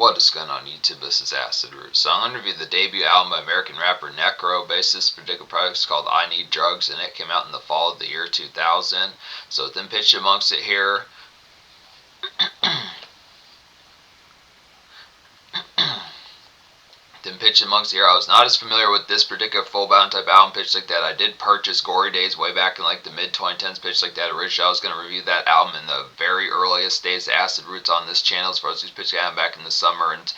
What is going on YouTube? This is Acid Root. So I'm going to review the debut album by American rapper Necro. Based this particular project is called I Need Drugs, and it came out in the fall of the year 2000. So within pitch amongst it here, I was not as familiar with this particular full-bound type album pitch like that. I did purchase Gory Days way back in like the mid-2010s pitch like that. Originally, I was going to review that album in the very earliest days of Acid Roots on this channel as far as these pitches I had back in the summer and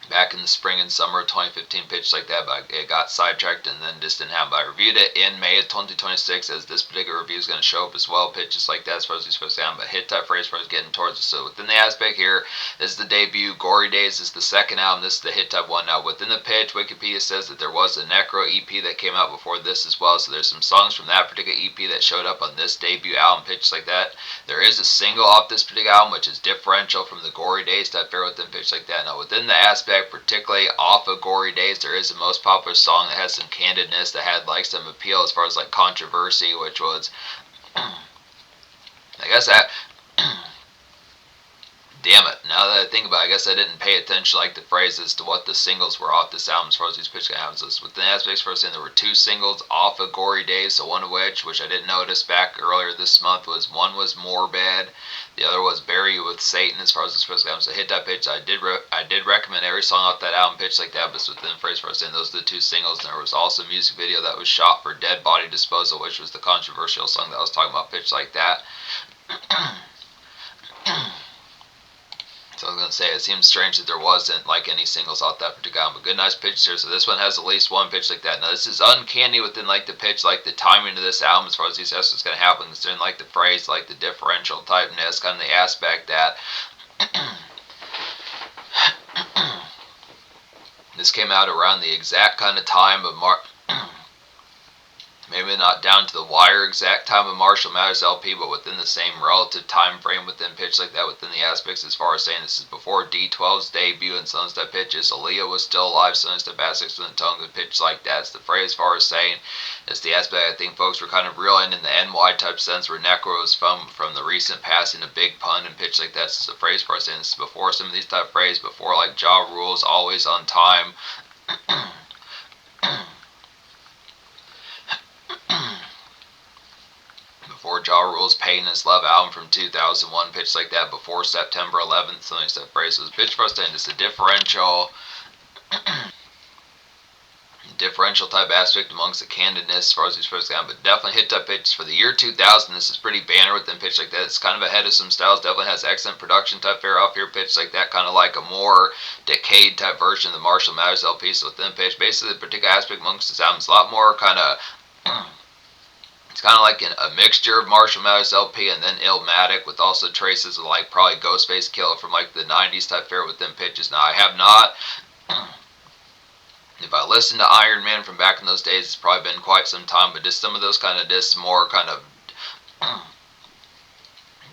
back in the spring and summer of 2015 pitch like that, but it got sidetracked and then just didn't happen. But I reviewed it in May of 2026 as this particular review is going to show up as well, pitches like that as far as these supposed to happen, but hit type phrase as far as getting towards it. So within the aspect here, this is the debut. Gory Days is the second album. This is the hit type one. Now within the pitch, Wikipedia says that there was a Necro EP that came out before this as well, so there's some songs from that particular EP that showed up on this debut album pitch like that. There is a single off this particular album which is differential from the Gory Days type fair within pitch like that. Now within the aspect, particularly off of Gory Days, there is the most popular song that has some candidness, that had like some appeal as far as like controversy, which was I guess that damn it, now that I think about it, I guess I didn't pay attention like the phrase as to what the singles were off this album as far as these pitch albums. Within aspects, first thing, there were two singles off of Gory Days, so one of which I didn't notice back earlier this month, was one was Morbid, the other was Bury You With Satan as far as this pitch album. So hit that pitch. I did recommend every song off that album pitch like that, but within the phrase first thing, those are the two singles. And there was also a music video that was shot for Dead Body Disposal, which was the controversial song that I was talking about pitch like that. So I was going to say, it seems strange that there wasn't like any singles off that particular album, but good nice pitch here. So this one has at least one pitch like that. Now this is uncanny within like the pitch, like the timing of this album as far as these is going to happen, considering like the phrase, like the differential typeness, kind of the aspect that this came out around the exact kind of time of maybe not down to the wire exact time of Marshall Mathers LP, but within the same relative time frame within pitch like that, within the aspects as far as saying this is before D12's debut and some stuff pitches. Aaliyah was still alive, some stuff aspects with the tone of pitch like that. It's the phrase as far as saying it's the aspect I think folks were kind of reeling in the NY type sense where Necro was from the recent passing of Big Pun and pitch like that. So it's the phrase for us saying this is before some of these type phrases, before like Ja Rule's Always on Time. Before Ja Rule's Pain Is Love album from 2001, pitch like that, before September 11th, something like that phrase was pitch for us, and it's a differential type aspect amongst the candidness as far as these first album, but definitely hit type pitch for the year 2000. This is pretty banner within pitch like that. It's kind of ahead of some styles, definitely has excellent production type fare off here pitch like that, kind of like a more decayed type version of the Marshall Mathers LP. So within pitch, basically the particular aspect amongst this album is a lot more kind of it's kind of like a mixture of Marshall Mathers LP and then Illmatic, with also traces of like probably Ghostface Killah from like the 90s type fare within pitches. Now I have not, if I listened to Iron Man from back in those days, it's probably been quite some time, but just some of those kind of just more kind of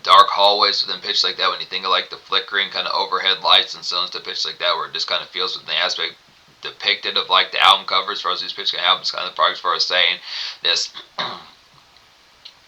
dark hallways within pitch like that, when you think of like the flickering kind of overhead lights and so on stuff pitch like that, where it just kind of feels within the aspect depicted of like the album covers as far as these pitch albums, kind of the products for us saying this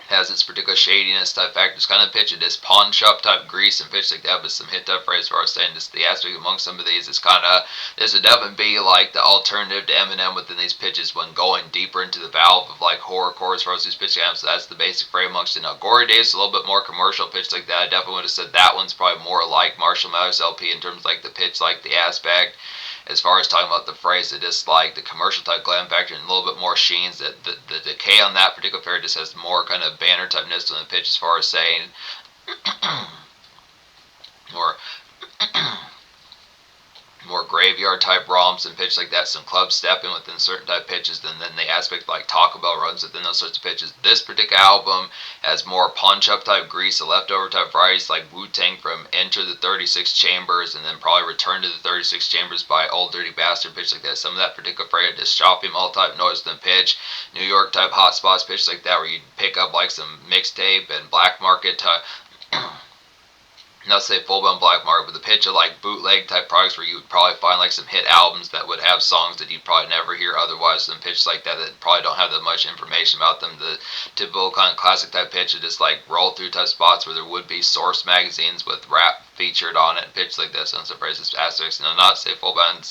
has its particular shadiness type factors, kind of pitch it this pawnshop type grease and pitch like that, but some hit type phrase for us saying this the aspect among some of these is kind of, this would definitely be like the alternative to Eminem within these pitches when going deeper into the valve of like horrorcore as far as these pitch albums. So that's the basic frame amongst it. Now Gory Days is a little bit more commercial pitch like that. I definitely would have said that one's probably more like Marshall Mathers LP in terms of like the pitch, like the aspect as far as talking about the phrase, it is like the commercial type glam factor and a little bit more sheens. That the decay on that particular fair just has more kind of banner typeness on the pitch as far as saying more graveyard type romps and pitch like that, some club stepping within certain type pitches, then the aspect like Taco Bell runs within those sorts of pitches. This particular album has more punch-up type grease, the leftover type varieties like Wu-Tang from Enter the 36 Chambers, and then probably Return to the 36 Chambers by Old Dirty Bastard, pitch like that. Some of that particular phrase, just shopping mall type noise than pitch, New York type hot spots, pitch like that, where you pick up like some mixtape and black market type not to say full-blown black market, but the pitch of like bootleg type products where you would probably find like some hit albums that would have songs that you'd probably never hear otherwise, and pitch like that probably don't have that much information about them. The typical kind of classic type pitch of just like roll through type spots where there would be source magazines with rap featured on it, and pitch like this, and some phrases aspects. Not to say full-blown.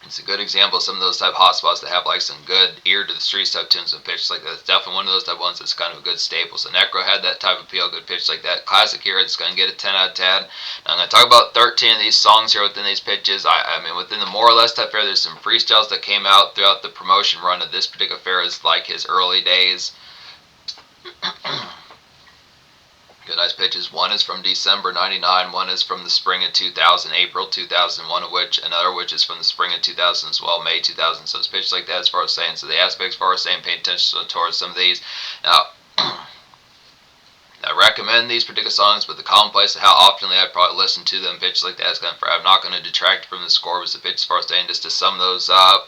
It's a good example of some of those type hotspots that have like some good ear to the streets type tunes and pitch like that. It's definitely one of those type ones that's kind of a good staple. So Necro had that type of appeal, good pitch like that. Classic here, it's going to get a 10 out of 10. Now I'm going to talk about 13 of these songs here within these pitches. I mean, within the more or less type fair, there's some freestyles that came out throughout the promotion run of this particular fair, is like his early days. Good nice pitches. One is from December 99, one is from the spring of 2000, April 2000, one of which, another which is from the spring of 2000 as well, May 2000. So it's pitched like that as far as saying. So the aspects as far as saying, paying attention towards some of these. Now, I recommend these particular songs, but the commonplace of how often I'd probably listen to them pitched like that is kind of, I'm not going to detract from the score, but the pitch as far as saying, just to sum those up.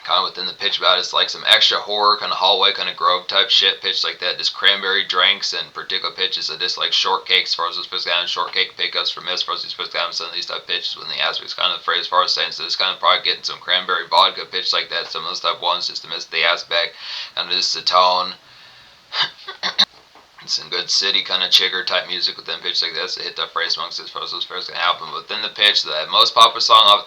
Kind of within the pitch about it's like some extra horror kind of hallway kind of grove type shit pitch like that, just cranberry drinks and particular pitches of just like shortcakes as far as those supposed to have shortcake pickups from this, as far as supposed to have some of these type pitches when the aspects kind of the phrase as far as saying. So it's kind of probably getting some cranberry vodka pitch like that, some of those type ones just to miss the aspect, kind of just the tone. Some good city kind of chigger type music within pitch like that to hit that phrase amongst as far as those phrases can happen. Within the pitch, the most popular song of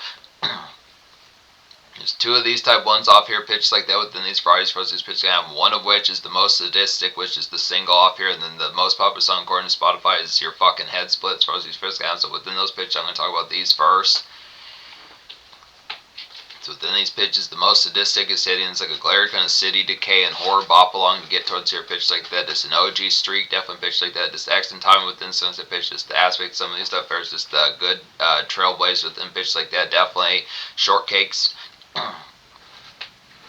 there's two of these type ones off here pitched like that within these varieties for these pitch game. One of which is the most sadistic, which is the single off here, and then the most popular song according to Spotify is Your Fucking Head Split as far as these pitch games. So within those pitches, I'm going to talk about these first. So within these pitches, the most sadistic is hitting. It's like a glare kind of city decay and horror bop along to get towards here pitch like that. Just an OG streak, definitely pitch like that. Just excellent time within sunset pitch. Just the aspect, some of these stuff there's just good trailblazers within pitch like that. Definitely shortcakes.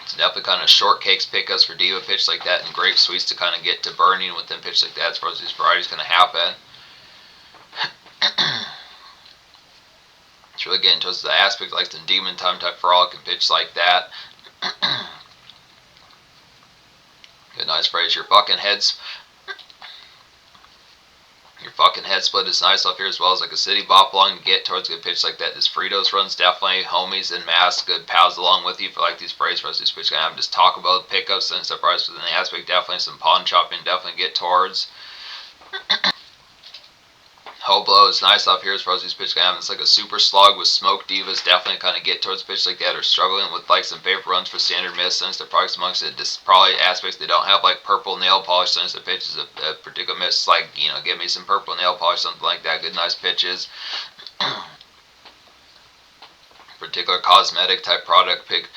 It's definitely kind of shortcakes pickups for diva pitch like that, and grape sweets to kind of get to burning within pitch like that as far as these varieties going to happen. It's really getting towards the aspect like the demon time type frolic and pitch like that. Good nice phrase. Your fucking heads. Your fucking head split is nice off here as well as like a city bop along to get towards a good pitch like that. This Fritos runs definitely homies and masks, good pals along with you for like these phrases for us these pitch kind of just talk about pickups and stuff right within the aspect. Definitely some pawn shopping definitely get towards. Hoblo is nice off here as far as these pitch game. It's like a super slog with smoke divas. Definitely kind of get towards pitch like that, or struggling with like some paper runs for standard miss since the products amongst it. Just probably aspects they don't have like purple nail polish since the pitches a particular miss. Like, you know, give me some purple nail polish, something like that. Good nice pitches. Particular cosmetic type product pick.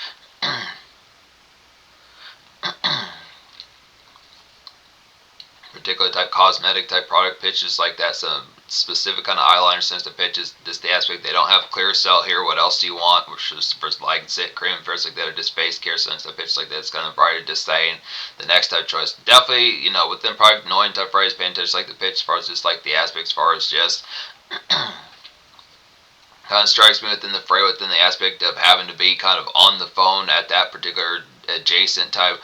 Particular type cosmetic type product pitches like that. Some specific kind of eyeliner sensitive pitches. Just the aspect they don't have clear cell here. What else do you want? Which is first like sit cream first like that, or just face care sensitive pitches like that. It's kind of brighter. Just saying the next type choice. Definitely, you know, within product annoying type phrase, paying attention like the pitch as far as just like the aspects as far as just. Kind of strikes me within the fray within the aspect of having to be kind of on the phone at that particular adjacent type.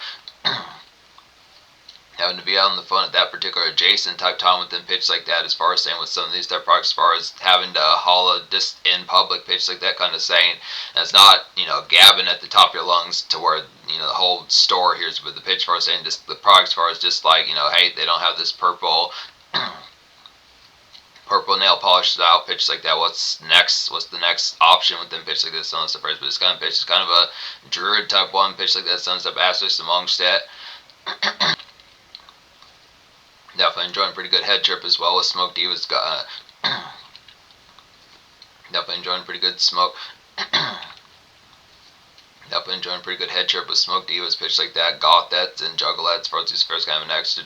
Having to be out on the phone at that particular adjacent type time within pitch like that, as far as saying with some of these type products, as far as having to holla just in public pitch like that kind of saying. And it's not, you know, gabbing at the top of your lungs to where, you know, the whole store here's with the pitch as far as saying just the products as far as just like, you know, hey, they don't have this purple purple nail polish out pitch like that. What's next? What's the next option within pitch like this? Some stuff, but this kind of pitch is kind of a druid type one pitch like that. Some stuff aspects amongst it. Definitely enjoying pretty good head trip as well with Smoke Divas. Definitely enjoying pretty good smoke. Definitely enjoying pretty good head trip with Smoke Divas pitch like that. Gothettes and Juggalettes for these first kind of next.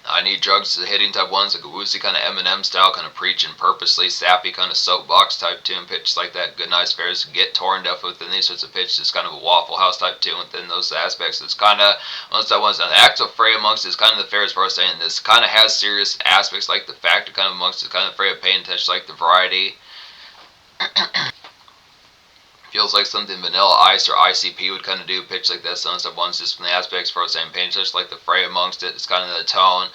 I Need Drugs is hitting type ones, like a woozy kind of Eminem style, kind of preaching purposely, sappy kind of soapbox type tune, pitches like that. Good nice fairs, get torn definitely within these sorts of pitches. It's kind of a Waffle House type tune within those aspects. It's kind of, once that one's done, the actual fray amongst is kind of the fair as far as saying this kind of has serious aspects like the factor kind of amongst it, kind of fray of paying attention like the variety. Feels like something Vanilla Ice or ICP would kind of do. Pitch like this. Some stuff one's just from the aspects for the same page, just like the fray amongst it. It's kind of the tone.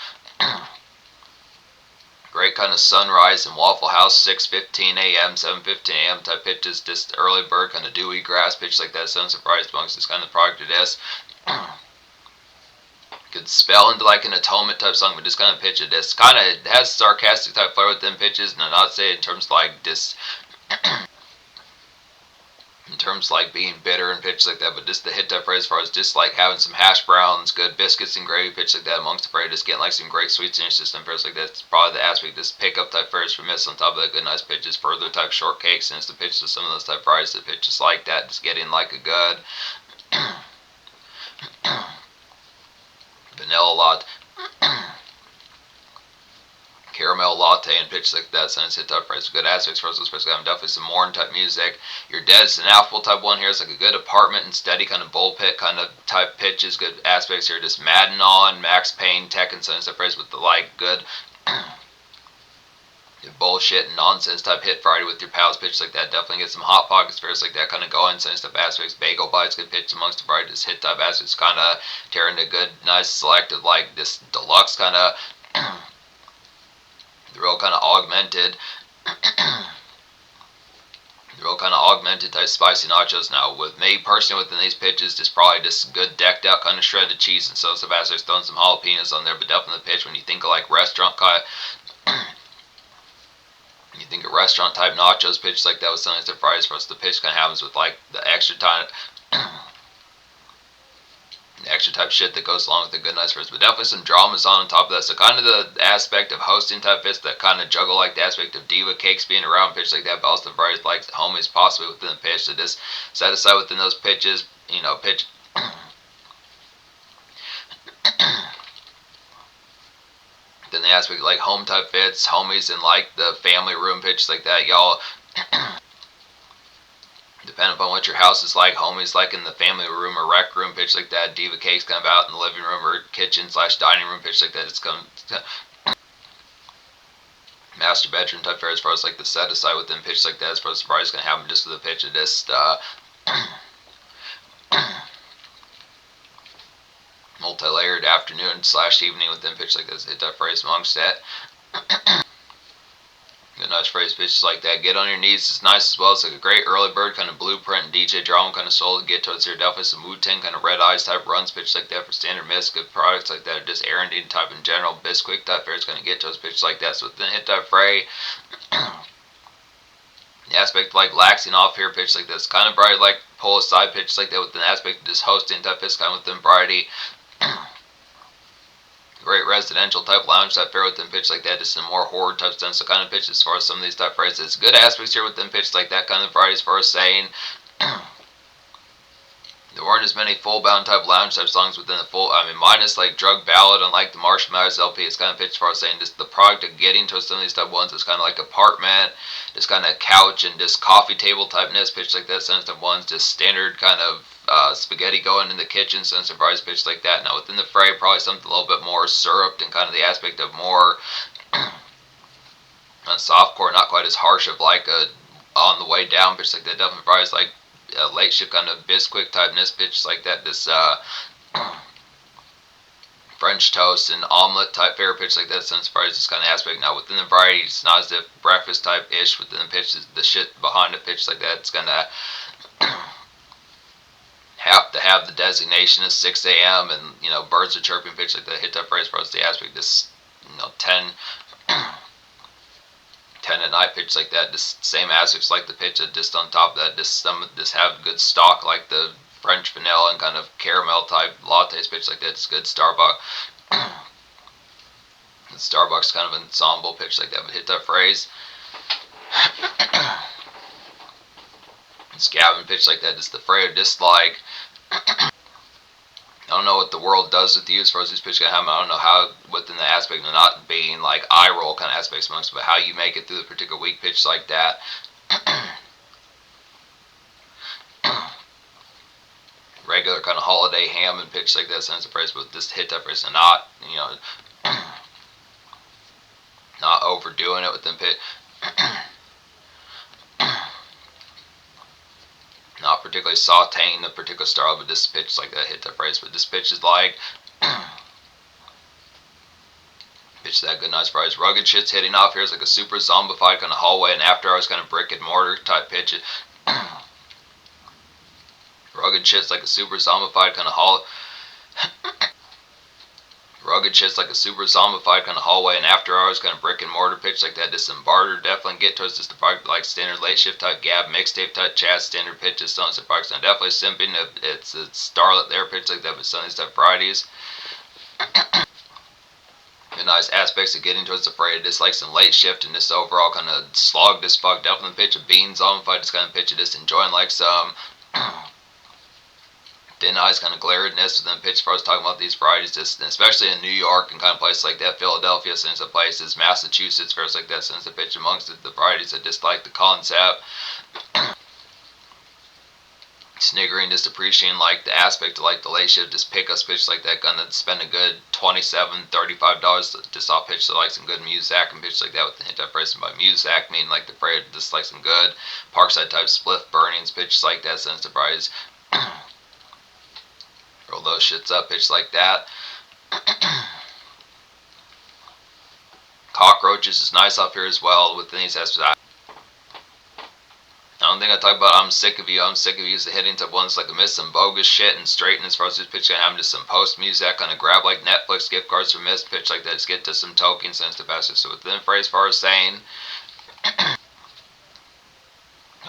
Great kind of sunrise and Waffle House, 6:15 a.m., 7:15 a.m. type pitches. Just early bird, kind of dewy grass pitch like that. Some surprise amongst this kind of product it is. Could spell into like an atonement type song, but just kind of pitch it. This kind of has sarcastic type flair with them pitches, and I'm not saying in terms of like this. In terms of like being bitter and pitch like that, but just the hit type phrase as far as just like having some hash browns, good biscuits and gravy pitch like that amongst the fray, just getting like some great sweets in your system phrase like that. It's probably the aspect this pickup type phrase for miss on top of that good nice pitches, further type shortcakes, and it's the pitch to some of those type fries that pitches like that, just getting like a good vanilla lot. Caramel latte and pitch like that, since hit type price, good aspects for us, especially I'm definitely some morn type music. Your dead's an affable type one here. It's like a good apartment and steady kind of bullpit kind of type pitches, good aspects here. Just Madden on, Max Payne, Tekken, sense type price with the like good bullshit and nonsense type hit Friday with your pals pitch like that. Definitely get some hot pockets fairs like that kind of going, sense type aspects. Bagel bites, good pitch amongst the Friday, just hit type aspects, kind of tearing a good, nice selective like this deluxe kind of. The real kind of augmented, type spicy nachos. Now, with me personally, within these pitches, just probably just good decked out kind of shredded cheese and salsa bastards, throwing some jalapenos on there. But definitely the pitch when you think of like restaurant kind of, you think of restaurant type nachos pitch like that with something that's fries for us. The pitch kind of happens with like the extra time. Extra type shit that goes along with the good nice first, but definitely some dramas on top of that. So kind of the aspect of hosting type fits that kind of juggle like the aspect of diva cakes being around pitch like that, but also the various like homies possibly within the pitch. So just set aside within those pitches, pitch. Then the aspect like home type fits, homies in like the family room pitch like that, y'all. Depending upon what your house is like, homies like in the family room or rec room pitch like that, diva cakes kind of out in the living room or kitchen / dining room pitch like that. It's master bedroom type fair as far as like the set aside within pitch like that. As far as surprise gonna happen just with the pitch of this multi-layered afternoon / evening within pitch like this. Hit that phrase amongst that. Good nice phrase pitches like that. Get on your knees is nice as well. It's like a great early bird kind of blueprint and DJ drama kind of soul to get towards here. Definitely some Wu-Tang kind of red eyes type runs pitch like that for standard miss. Good products like that. Just erranding type in general. Bisquick type fair is going to get towards pitch like that. So then hit that fray. The aspect of like laxing off here pitch like this. Kind of bright like pull aside pitch like that with an aspect of this hosting type is kind of with variety. Great residential type lounge type fair within pitch like that, just some more horror type stuff. So kind of pitch as far as some of these type phrases. Good aspects here within pitch like that kind of variety as far as saying. There weren't as many full bound type lounge type songs within the full. Minus like Drug Ballad on like the Marshmallows LP. It's kind of pitched as far as saying just the product of getting to some of these type ones is kind of like apartment, just kind of couch and just coffee table typeness pitched like that. Sense of ones just standard kind of spaghetti going in the kitchen, sense of fries pitched like that. Now within the fray, probably something a little bit more syruped and kind of the aspect of more softcore, not quite as harsh of like a on the way down pitch like that. Definitely fries like late shift kind of Bisquick typeness pitch like that. This French toast and omelet type fare pitch like that. Sense fries this kind of aspect. Now within the variety, it's not as if breakfast type ish within the pitch. The shit behind the pitch like that. It's gonna have to have the designation of 6 a.m. and birds are chirping pitch like that. Hit that phrase for us the aspect. This 10 at night pitch like that. Just same aspects like the pitch. Just on top of that, just have good stock like the French vanilla and kind of caramel type lattes pitch like that. It's good Starbucks. Starbucks kind of ensemble pitch like that. But hit that phrase. Scavin pitch like that. Just the fray of dislike. I don't know what the world does with you as far as these pitches gonna happen. I don't know how within the aspect of not being like eye roll kind of aspects amongst, but how you make it through the particular week pitch like that. Regular kind of holiday ham and pitch like that sense of phrase, but this hit that phrase and not not overdoing it within pitch. particularly sauteing the particular style, but this pitch is like that hit that phrase, but this pitch is like pitch that good nice phrase. Rugged shit's hitting off here is like a super zombified kind of hallway and after hours kind of brick and mortar type pitch. Rugged shit's like a super zombified kind of Rugged shit's like a super zombified kind of hallway and after hours kind of brick and mortar pitch like that. This and barter definitely get towards this like standard late shift type gab mixtape type chat standard pitches. Some surprise and definitely simping. It's a starlet there pitch like that, but some of these type varieties. The nice aspects of getting towards the fray. This like some late shift and this overall kind of slog this fuck. Definitely pitch of beans zombified. This kind of pitch of this enjoying like some. Thin eyes kind of glaredness within pitch as I was talking about these varieties, just, especially in New York and kind of places like that, Philadelphia, since the places, Massachusetts, fairs like that, since the pitch amongst the varieties that dislike the concept. Sniggering, just appreciating like the aspect of like the late shift, just pick us pitch like that, gonna spend a good $27-$35 just off pitch, so like some good music and pitch like that with the hint of pricing by music, meaning like the prayer, just like some good Parkside type spliff burnings, pitches like that, since the varieties. Roll those shits up, pitch like that. Cockroaches is nice up here as well within these aspects. I don't think I talk about I'm sick of you. I'm sick of you. The hitting to ones like a miss some bogus shit and straighten as far as this pitch. I'm just some post music kind of grab like Netflix gift cards for missed pitch like that. Just get to some tokens and stuff. So within phrase as far as saying.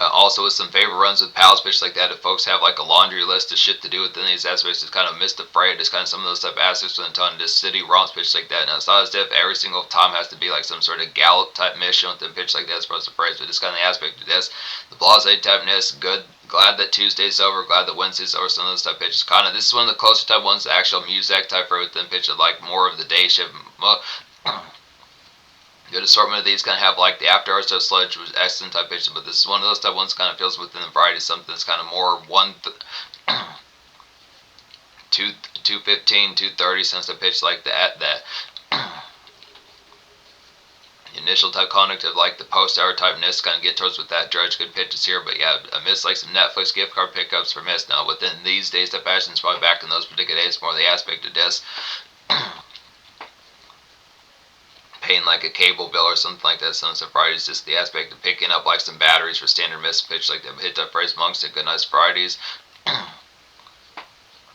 Also with some favorite runs with pals pitch like that, if folks have like a laundry list of shit to do within these aspects, just kind of missed the fray, just kind of some of those type of aspects within ton of this city romps pitch like that. Now it's not as if every single time has to be like some sort of gallop type mission within pitch like that as far as the phrase, but just kind of the aspect of this, the blase typeness, good, glad that Tuesday's over, glad that Wednesday's over, some of those type pitches. Kind of this is one of the closer type ones to actual music type for within pitch of like more of the day shift. Good assortment of these kind of have like the after hours type sludge, which is excellent type pitch, but this is one of those type ones kind of feels within the variety something that's kind of more 215, 230 cents to pitch like that. The initial type conduct of like the post hour type nest kind of get towards with that drudge good pitches here, but yeah, I miss like some Netflix gift card pickups for miss. Now within these days type fashions, probably back in those particular days, more the aspect of this. Paying like a cable bill or something like that. Some varieties, just the aspect of picking up like some batteries for standard miss pitch like that. Hit that phrase amongst it. Good nice varieties.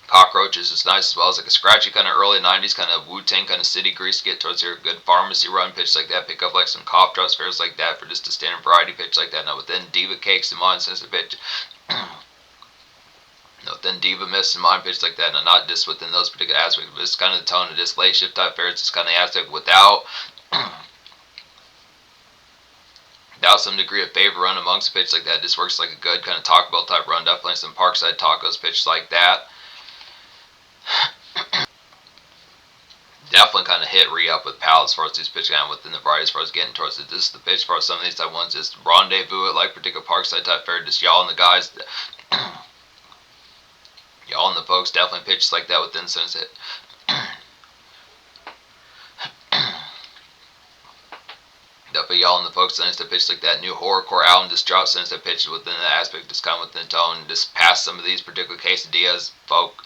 Cockroaches is nice as well as like a scratchy kind of early 90s kind of Wu-Tang kind of city grease. Get towards your good pharmacy run pitch like that. Pick up like some cough drops fairs like that for just a standard variety pitch like that. Now within Diva Cakes and Mine since a pitch. Then Diva Mist and Mind pitch like that, and not just within those particular aspects, but it's kind of the tone of this late shift type fair. It's just kind of the aspect without some degree of favor run amongst a pitch like that. This works like a good kind of Taco Bell type run. Definitely some Parkside Tacos pitch like that. Definitely kind of hit re-up with pal as far as these pitch kind of within the variety as far as getting towards it. This is the pitch as far as some of these type ones. Just rendezvous at like particular Parkside type fair. Just y'all and the guys. Y'all and the folks definitely pitches like that within Sunset. Definitely y'all and the folks since the pitch like that. New horrorcore album just dropped since the pitch within the aspect, just kind of within the tone. Just past some of these particular quesadillas, folk.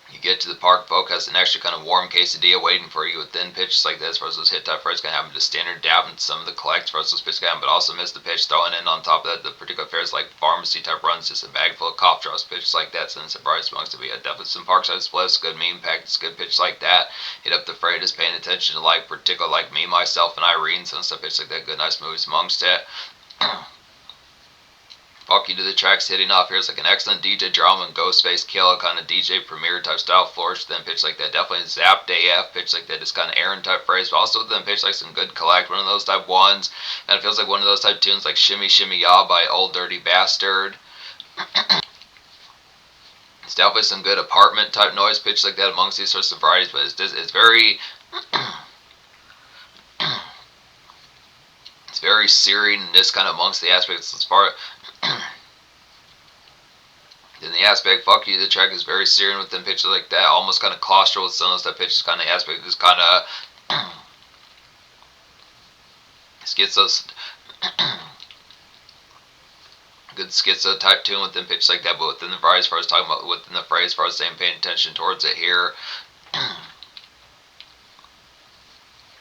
You get to the park, folk has an extra kind of warm quesadilla waiting for you within pitches like that as far as those hit type fairs can happen. Just standard dab and some of the collects for those pitches can happen, but also miss the pitch throwing in on top of that the particular fairs like pharmacy type runs, just a bag full of cough drops pitches like that. Since the price amongst to be definitely some Parkside splits, good meme packets, good pitch like that. Hit up the freight, just paying attention to like particular like me, myself, and Irene, some stuff pitch like that. Good nice movies amongst it. Fuck you to the tracks hitting off here. It's like an excellent DJ drama and Ghostface Kill kind of DJ premiere type style flourish. Then pitch like that. Definitely Zapped AF pitch like that. Just kind of Aaron type phrase, but also then pitch like some good collect. One of those type ones. And it feels like one of those type tunes like Shimmy Shimmy Ya by Old Dirty Bastard. It's definitely some good apartment type noise pitch like that amongst these sorts of varieties, but it's very it's very searing in this kind of amongst the aspects as far. Then the aspect, fuck you, the track is very searing within pitches like that, almost kind of claustral with some of those type pitches, kind of aspect, just kind of, this gets us, good schizo type tune within pitches like that, but within the variety as far as talking about within the phrase as far as saying paying attention towards it here.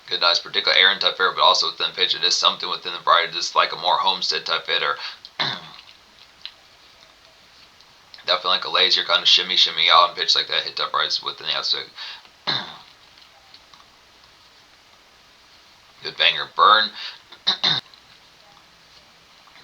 Good, nice, particular Aaron type hitter, but also within pitch it is something within the variety, just like a more homestead type hitter. Definitely like a lazier kind of shimmy out and pitch like that, hit type variety within the aspect. Good banger, burn.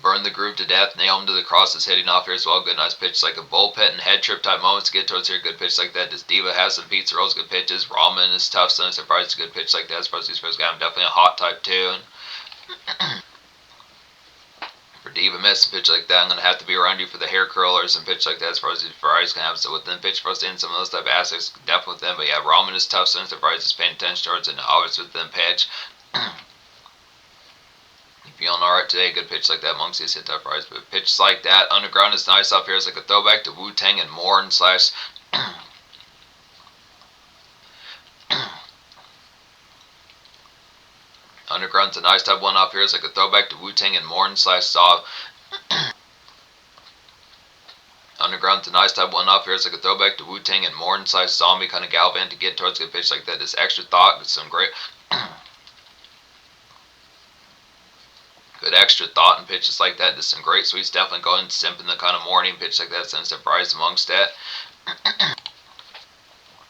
Burn the groove to death, nail him to the crosses, hitting off here as well. Good, nice pitch like a bullpen and head trip type moments to get towards here. Good pitch like that. This Diva has some pizza rolls, good pitches. Ramen is tough, so I'm surprised it's a good pitch like that. As far as these first guys, definitely a hot type tune. For Diva miss a pitch like that, I'm going to have to be around you for the hair curlers and pitch like that as far as these varieties can have. So within pitch for us in some of those type of aspects, definitely with them. But yeah, ramen is tough, so I'm surprised it's paying attention towards it. And obviously within pitch. Feeling alright today, good pitch like that. Monkey's hit that price, but pitch like that. Underground is nice off here. It's like a throwback to Wu-Tang and Morn slash. Underground's a nice type one off here. It's like a throwback to Wu-Tang and Morn slash Saw. Underground's a nice type one off here. It's like a throwback to Wu-Tang and Morn slash Zombie kind of Galvan to get towards good pitch like that. This extra thought with some great. Good extra thought and pitches like that. Just some great sweets. Definitely going simp in the kind of morning pitch like that. Some surprise amongst that.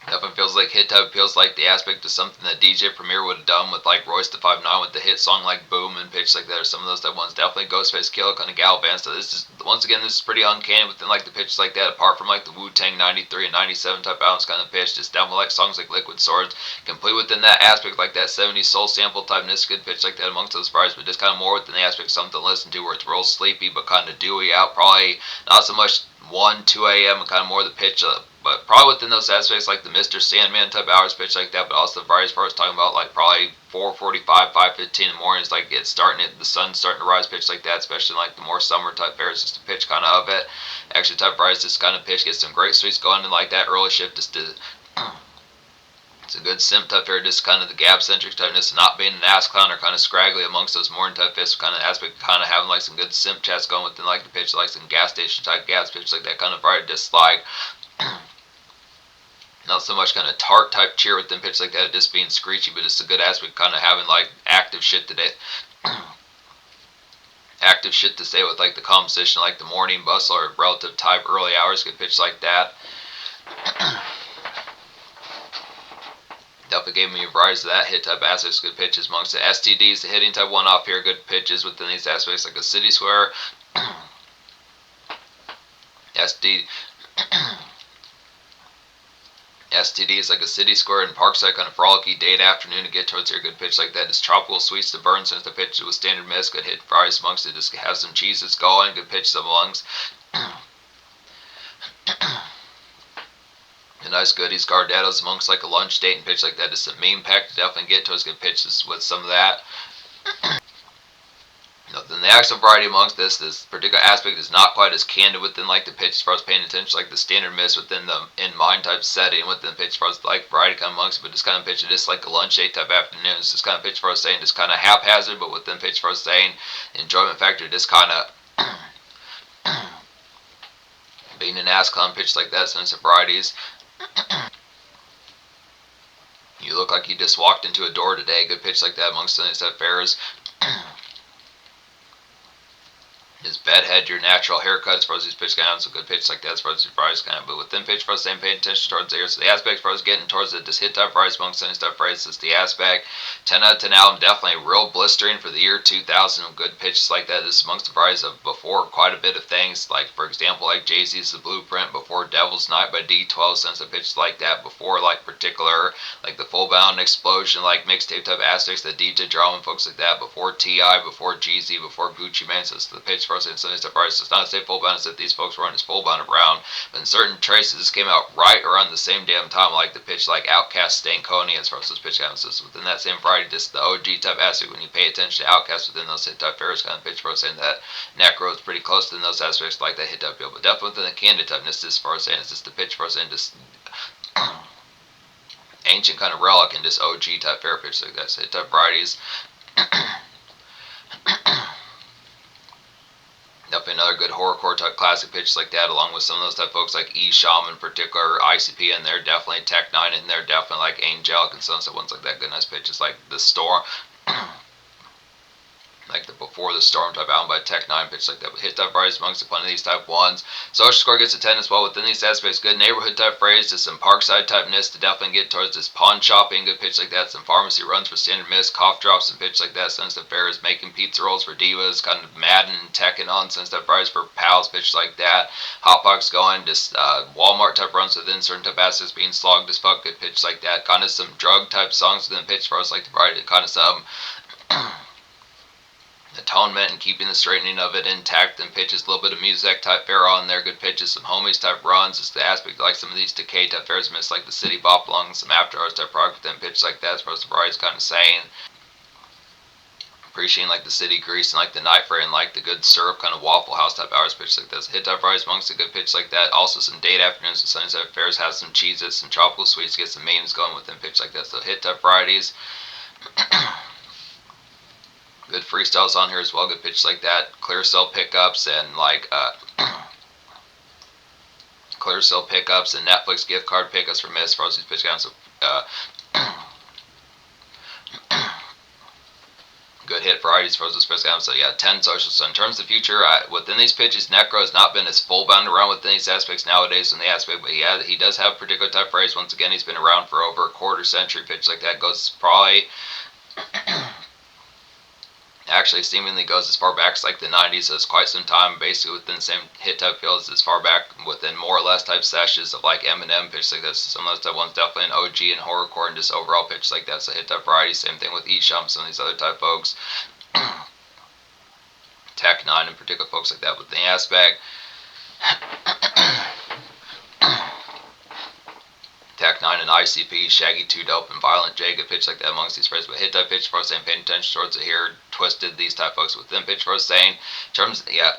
Definitely feels like hit type. Feels like the aspect of something that DJ Premier would have done with like Royce the 5'9" with the hit song like Boom and pitch like that. Or some of those type ones. Definitely Ghostface Killer kind of Galvan. So this is once again this is pretty uncanny within like the pitches like that. Apart from like the Wu-Tang 93 and 97 type balance kind of pitch. Just definitely like songs like Liquid Swords. Complete within that aspect like that 70s soul sample type. And this good pitch like that amongst those bars. But just kind of more within the aspect of something to listen to where it's real sleepy but kind of dewy out. Probably not so much 1, 2 a.m. and kind of more the pitch but probably within those aspects like the Mr. Sandman type hours pitch like that, but also the various parts talking about like probably 4:45, 5:15 in the morning is like it's starting the sun's starting to rise pitch like that, especially like the more summer type fairs, just the pitch kind of it. Actually type rise this kind of pitch gets some great sweets going in like that early shift just to it's a good simp type fair, just kind of the gab centric typeness, not being an ass clown or kind of scraggly amongst those morning type fists, kind of aspect, kind of having like some good simp chats going within like the pitch, like some gas station type gas pitch like that kind of variety, just like not so much kind of tart type cheer within pitch like that, just being screechy, but it's a good aspect kind of having like active shit today. Active shit to say with like the composition, like the morning bustle or relative type early hours, good pitch like that. Definitely gave me a variety of that hit type aspects, good pitches amongst the STDs, the hitting type one off here, good pitches within these aspects like a city square. STD is like a city square and parkside kind of frolicky day and afternoon to get towards here. Good pitch like that. Just tropical sweets to burn since the pitch with standard miss. Good hit fries amongst it. Just have some cheeses going. Good pitches amongst. A nice goodies, Gardettos amongst like a lunch date and pitch like that. Just a meme pack to definitely get towards good pitches with some of that. Then the actual variety amongst this particular aspect is not quite as candid within like the pitch as far as paying attention like the standard miss within the in mind type setting within the pitch as far as like variety kind of amongst it, but just kind of pitch it just like a lunch date type afternoon. It's just kind of pitch for us saying just kind of haphazard, but within pitch for us saying enjoyment factor just kind of being an ass clown pitch like that. Some varieties. You look like you just walked into a door today. Good pitch like that amongst some of these fairs. His bedhead, your natural haircut as far as these pitch guys, so good pitch like that as far as these fries kind of, but within pitch for us, same paying attention towards the ear. So the aspect for us getting towards it, just hit type fries amongst any stuff fries is the aspect. 10 out of 10 album, definitely real blistering for the year 2000. Good pitches like that. This is amongst the fries of before quite a bit of things, like for example, like Jay-Z's The Blueprint, before Devil's Night by D12, since a pitch like that, before like particular, like the Full Bound Explosion, like mixtape type aspects, the DJ Drama and folks like that, before T.I., before Jeezy, before Gucci Mane, so it's the pitch for us in some stuff. It's not to say full bound, it's that these folks weren't as full bound around, but in certain traces, this came out right around the same damn time, like the pitch like Outkast, Stankonia, as far as those pitch counts. So within that same variety, just the OG type aspect, when you pay attention to Outkast within those hit type fairs kind of pitch for us, saying that Necro is pretty close to those aspects, like that hit type deal, but definitely within the candid typeness, as far as saying, it's just the pitch for us, and just ancient kind of relic and just OG type fair pitch like that, so hit type varieties. Definitely another good horrorcore type classic pitch like that, along with some of those type folks like E-Sham in particular, ICP in there, definitely Tech 9 in there, definitely like Angelic and some ones like that. Good nice pitches like the Storm. Like the Before the Storm type album by Tech 9 pitch like that. But hit type varieties amongst a plenty of these type ones. Social score gets a 10 as well within these aspects. Good neighborhood type phrase to some parkside typeness to definitely get towards this pawn shopping. Good pitch like that. Some pharmacy runs for standard miss. Cough drops and pitch like that. Sense of Bears making pizza rolls for divas. Kind of Madden and Tech and on. Sense type varieties for pals. Pitch like that. Hotbox going. Just Walmart type runs within certain type assets being slogged as fuck. Good pitch like that. Kind of some drug type songs within pitch for us like the variety. Kind of some atonement and keeping the straightening of it intact, and pitches a little bit of music type fare on there, good pitches, some homies type runs. It's the aspect like some of these decay type fares miss like the City Bop along some after hours type product within pitch like that. As most of varieties kind of saying appreciating like the City Grease and like the Night Fray and like the good syrup kind of Waffle House type hours pitch like this. Hit type varieties amongst a good pitch like that. Also some date afternoons and Sunday type fairs has some cheeses, some tropical sweets, get some memes going within pitch like that. So hit type varieties. Good freestyles on here as well. Good pitches like that. Clear cell pickups and like clear cell pickups and Netflix gift card pickups for Miss Frosty's pitch counts. Good hit varieties for those pitch counts. So yeah, 10 socials. So in terms of the future, within these pitches, Necro has not been as full bound around within these aspects nowadays in the aspect, but he does have a particular type phrase. Once again, he's been around for over a quarter century. Pitch like that goes probably. Actually seemingly goes as far back as like the 90s, so it's quite some time basically within the same hit type fields as far back within more or less type sessions of like Eminem pitch like that. So some of those type ones definitely an OG and horrorcore and just overall pitch like that. So hit type variety, same thing with E-Sham, some of these other type folks. Tech 9 in particular folks like that with the aspect. Tech 9 and ICP, Shaggy 2 Dope, and Violent J, good pitch like that amongst these phrases. But hit type pitch for us saying paying attention towards it here, Twisted, these type folks within pitch for us saying, in terms of, yeah,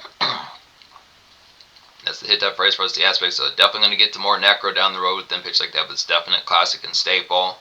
that's the hit type phrase for us, the aspect. So definitely going to get to more Necro down the road within pitch like that, but it's definite classic and staple.